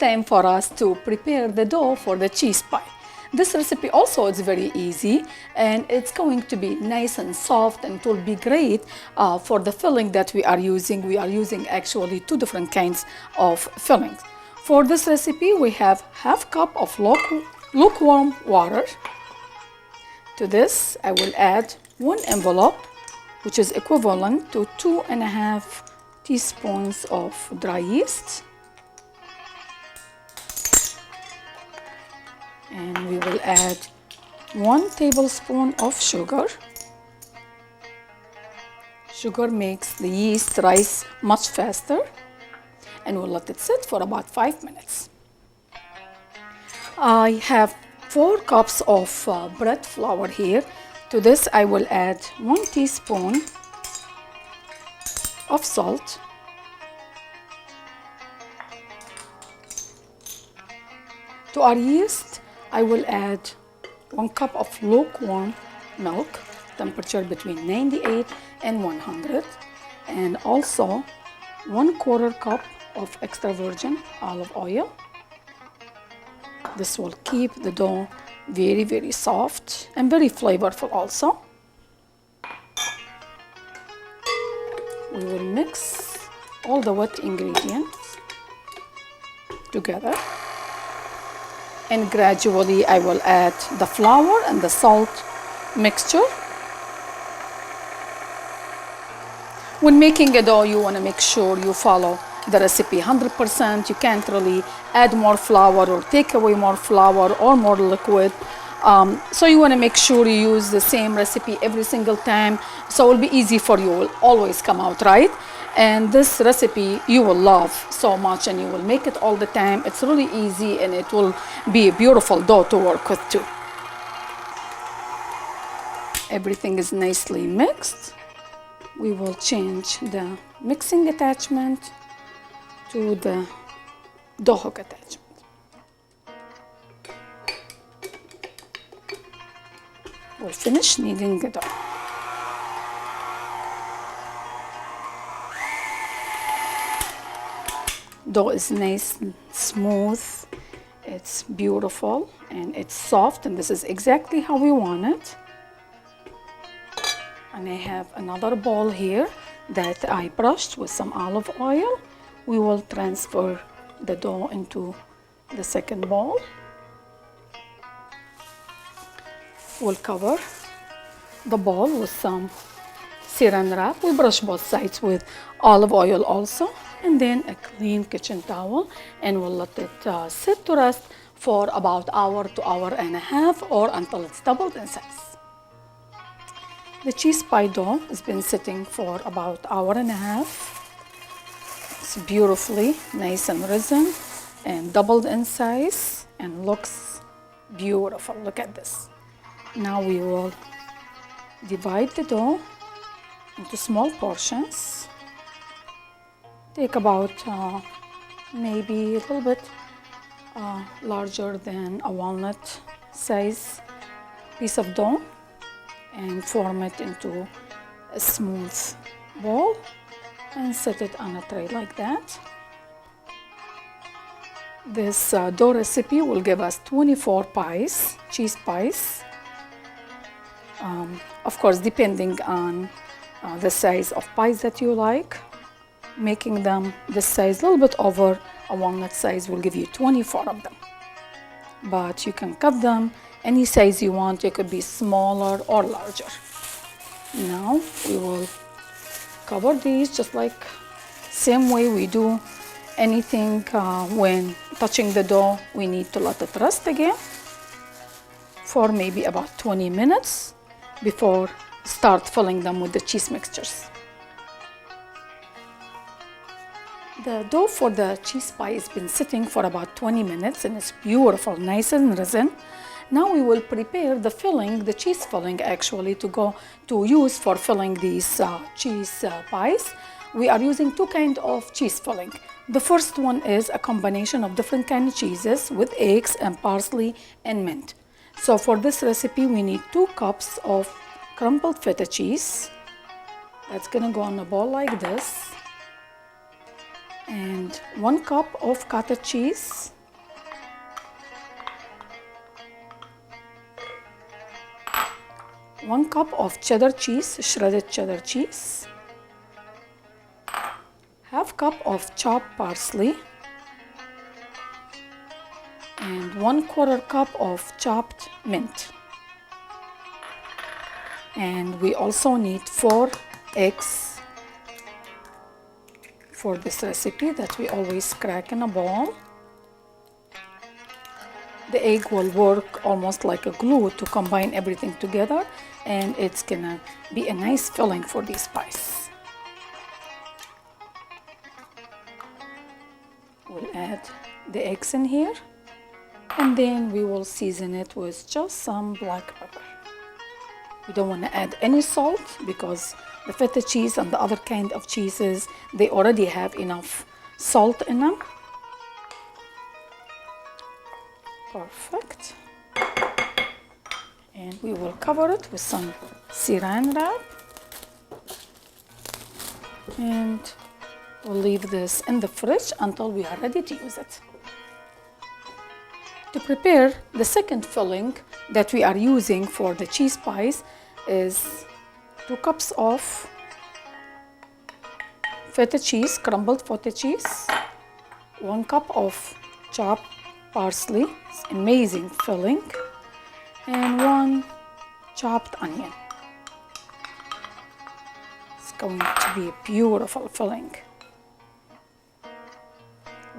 time for us to prepare the dough for the cheese pie. This recipe also is very easy and it's going to be nice and soft, and it will be great for the filling that we are using. We are using actually two different kinds of fillings. For this recipe, we have half cup of lukewarm water. To this, I will add 1 envelope, which is equivalent to 2.5 teaspoons of dry yeast. And we will add 1 tablespoon of sugar. Sugar makes the yeast rise much faster, and we'll let it sit for about 5 minutes. I have 4 cups of bread flour here. To this, I will add 1 teaspoon of salt, to our yeast, I will add 1 cup of lukewarm milk, temperature between 98 and 100, and also 1/4 cup of extra virgin olive oil. This will keep the dough very, very soft and very flavorful also. We will mix all the wet ingredients together. And gradually I will add the flour and the salt mixture. When making a dough, you want to make sure you follow the recipe 100%. You can't really add more flour or take away more flour or more liquid. So you want to make sure you use the same recipe every single time, so it will be easy for you. It will always come out right. And this recipe you will love so much, and you will make it all the time. It's really easy, and it will be a beautiful dough to work with too. Everything is nicely mixed. We will change the mixing attachment to the dough hook attachment. We'll finish kneading the dough. Dough is nice and smooth, it's beautiful, and it's soft, and this is exactly how we want it. And I have another bowl here that I brushed with some olive oil. We will transfer the dough into the second bowl. We'll cover the bowl with some saran wrap. We brush both sides with olive oil also, and then a clean kitchen towel, and we'll let it sit to rest for about hour to hour and a half, or until it's doubled in size. The cheese pie dough has been sitting for about hour and a half. It's beautifully nice and risen and doubled in size and looks beautiful. Look at this. Now we will divide the dough into small portions. Take about maybe a little bit larger than a walnut size piece of dough, and form it into a smooth ball and set it on a tray like that. This dough recipe will give us 24 pies, cheese pies. Of course, depending on the size of pies that you like. Making them this size, a little bit over a walnut size, will give you 24 of them. But you can cut them any size you want. It could be smaller or larger. Now we will cover these just like same way we do anything when touching the dough. We need to let it rest again for maybe about 20 minutes before start filling them with the cheese mixtures. The dough for the cheese pie has been sitting for about 20 minutes and it's beautiful, nice and risen. Now we will prepare the filling, the cheese filling actually, to use for filling these cheese pies. We are using two kinds of cheese filling. The first one is a combination of different kinds of cheeses with eggs and parsley and mint. So for this recipe, we need 2 cups of crumbled feta cheese. That's gonna go on a bowl like this. and 1 cup of cottage cheese, 1 cup of cheddar cheese, shredded cheddar cheese, half cup of chopped parsley, and 1/4 cup of chopped mint. And we also need 4 eggs for this recipe that we always crack in a bowl. The egg will work almost like a glue to combine everything together, and it's gonna be a nice filling for this spice. We'll add the eggs in here, and then we will season it with just some black pepper. We don't want to add any salt because the feta cheese and the other kind of cheeses, they already have enough salt in them. Perfect. And we will cover it with some saran wrap. And we'll leave this in the fridge until we are ready to use it. To prepare the second filling that we are using for the cheese pies is 2 cups of feta cheese, crumbled feta cheese, 1 cup of chopped parsley, it's amazing filling, and 1 chopped onion. It's going to be a beautiful filling.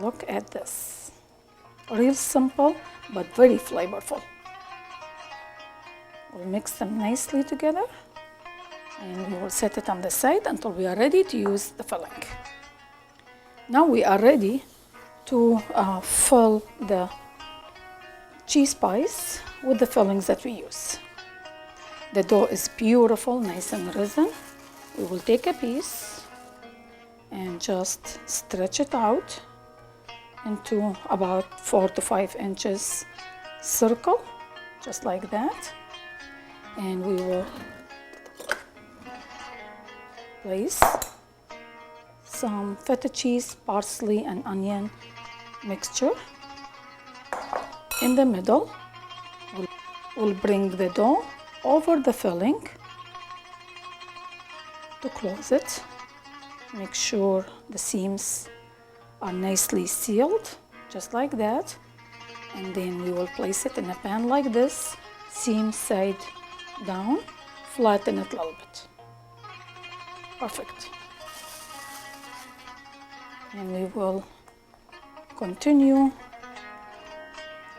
Look at this. Real simple, but very flavorful. We'll mix them nicely together, and we will set it on the side until we are ready to use the filling. Now we are ready to fill the cheese pies with the fillings that we use. The dough is beautiful, nice and risen. We will take a piece and just stretch it out into about 4 to 5 inches circle, just like that. And we will place some feta cheese, parsley, and onion mixture in the middle. We'll bring the dough over the filling to close it. Make sure the seams are nicely sealed, just like that. And then we will place it in a pan like this, seam side down, flatten it a little bit. Perfect. And we will continue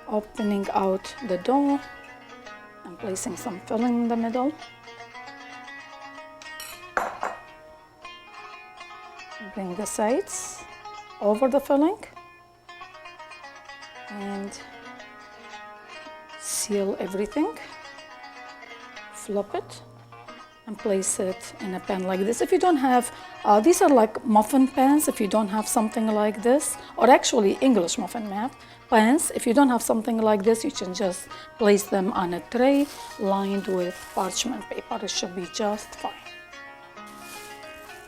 opening out the dough and placing some filling in the middle. Bring the sides over the filling and seal everything. Flip it and place it in a pan like this. If you don't have, these are like muffin pans. If you don't have something like this, or actually English muffin pans, if you don't have something like this, you can just place them on a tray lined with parchment paper. It should be just fine.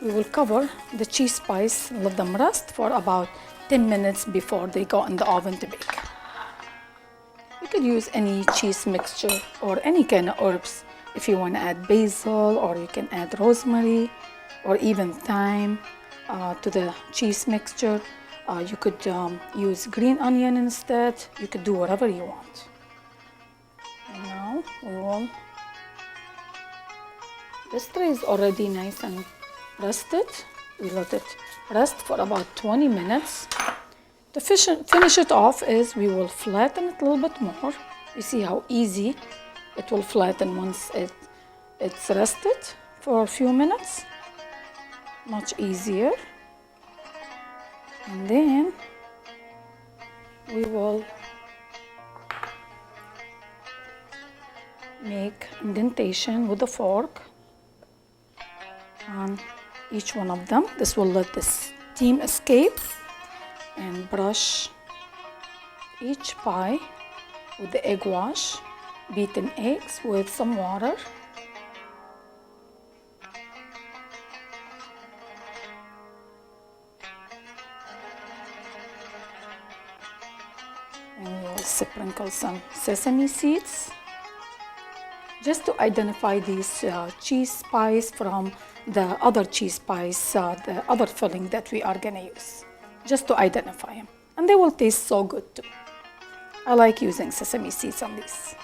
We will cover the cheese pies, let them rest for about 10 minutes before they go in the oven to bake. You could use any cheese mixture or any kind of herbs. If you want to add basil, or you can add rosemary or even thyme to the cheese mixture. You could use green onion instead. You could do whatever you want. And now we will, this tray is already nice and rested. We let it rest for about 20 minutes. To finish it off is we will flatten it a little bit more. You see how easy it will flatten once it's rested for a few minutes. Much easier. And then we will make indentation with a fork on each one of them. This will let the steam escape, and brush each pie with the egg wash, beaten eggs with some water. And we will sprinkle some sesame seeds just to identify these cheese pies from the other cheese pies, the other filling that we are gonna use, just to identify them. And they will taste so good too. I like using sesame seeds on these.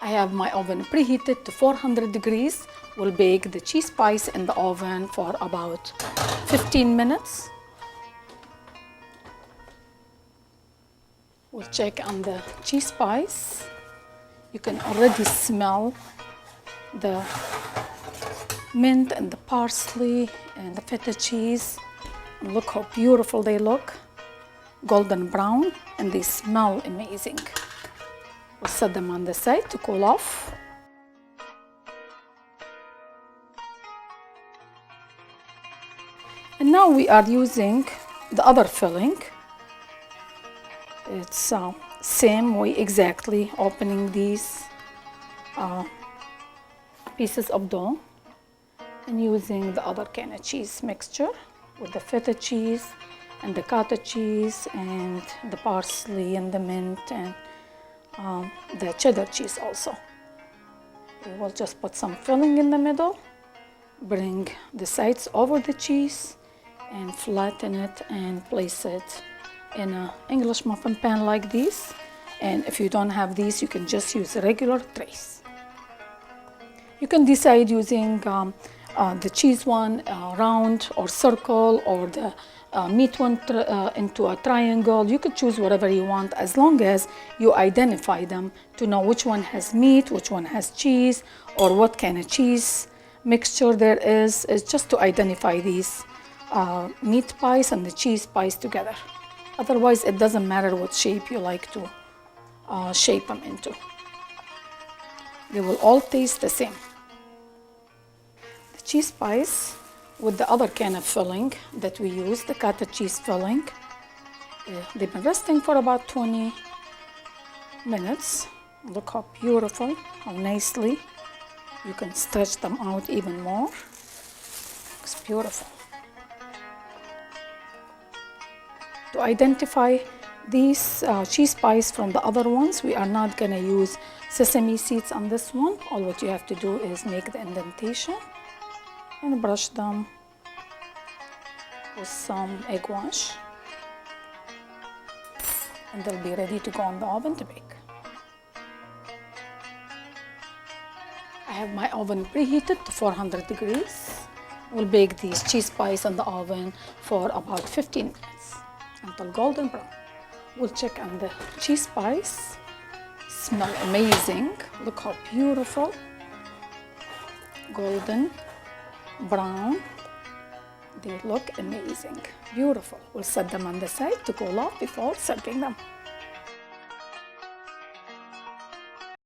I have my oven preheated to 400 degrees. We'll bake the cheese pies in the oven for about 15 minutes. We'll check on the cheese pies. You can already smell the mint and the parsley and the feta cheese. And look how beautiful they look, golden brown, and they smell amazing. We'll set them on the side to cool off. And now we are using the other filling. It's same way exactly, opening these pieces of dough and using the other kind of cheese mixture with the feta cheese and the cottage cheese and the parsley and the mint and the cheddar cheese also. We will just put some filling in the middle, bring the sides over the cheese and flatten it and place it in an English muffin pan like this. And if you don't have these, you can just use regular trays. You can decide using the cheese one round or circle, or the meat one into a triangle. You could choose whatever you want, as long as you identify them to know which one has meat, which one has cheese, or what kind of cheese mixture there is. It's just to identify these meat pies and the cheese pies together. Otherwise, it doesn't matter what shape you like to shape them into. They will all taste the same. The cheese pies with the other kind of filling that we use, the cottage cheese filling, they've been resting for about 20 minutes. Look how beautiful, how nicely. You can stretch them out even more. Looks beautiful. To identify these cheese pies from the other ones, we are not going to use sesame seeds on this one. All what you have to do is make the indentation and brush them with some egg wash, and they'll be ready to go in the oven to bake. I have my oven preheated to 400 degrees. We'll bake these cheese pies in the oven for about 15 minutes until golden brown. We'll check on the cheese pies. Smell amazing. Look how beautiful. Golden brown. They look amazing. Beautiful. We'll set them on the side to cool off before serving them.